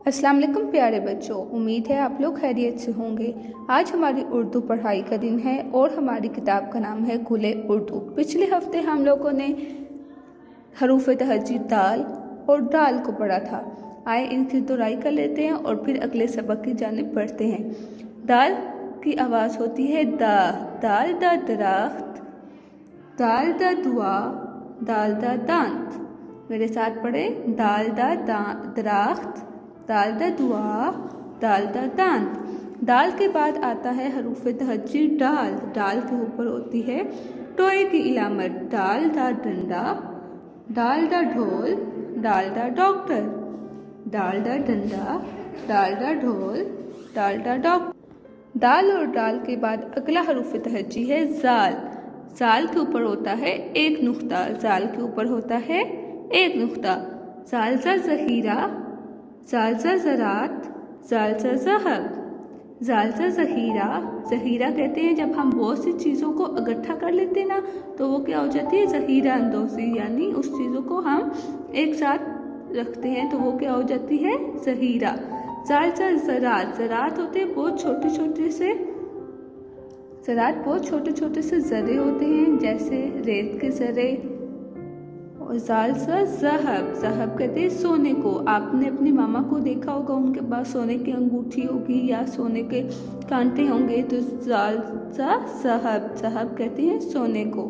अस्सलाम वालेकुम प्यारे बच्चों, उम्मीद है आप लोग खैरियत से होंगे। आज हमारी उर्दू पढ़ाई का दिन है और हमारी किताब का नाम है गुले उर्दू। पिछले हफ्ते हम लोगों ने हरूफ तहज्जुद दाल और डाल को पढ़ा था। आए इनकी दोहराई कर लेते हैं और फिर अगले सबक की जानिब बढ़ते हैं। दाल की आवाज़ होती है दा, दाल दा दराख्त, दाल दा दुआ, दाल दा दांत। मेरे साथ पढ़े, दाल दा दराख्त, दाल दा दुआ, दाल दा दांत। दाल के बाद आता है हरूफ तहज्जुद डाल। डाल के ऊपर होती है टोए की इलामत, डाल दा डंडा, डाल दा ढोल, डाल दा डॉक्टर, डाल दा डंडा, डाल दा ढोल, डाल दा डॉक्टर। दाल और डाल के बाद अगला हरूफ तहज्जुद है जाल। जाल के ऊपर होता है एक नुक्ता, जाल के ऊपर होता है एक नुक्ता। जालजा ज़हीरा, जालजा ज़रात, जालजा ज़हब, जालजा ज़हीरा। ज़हीरा कहते हैं जब हम बहुत सी चीज़ों को इकट्ठा कर लेते हैं ना, तो वो क्या हो जाती है, ज़हीरा अंदोज़ी, यानी उस चीज़ों को हम एक साथ रखते हैं तो वो क्या हो जाती है, ज़हीरा। जालजा ज़रात, ज़रात होते हैं बहुत छोटे छोटे से, ज़रात बहुत छोटे छोटे से ज़रे होते हैं, जैसे रेत के ज़रे। और जालजा ज़हब, ज़हब कहते हैं सोने को। आपने अपनी मामा को देखा होगा, उनके पास सोने की अंगूठी होगी या सोने के कांटे होंगे, तो जालजा ज़हब, ज़हब कहते हैं सोने को।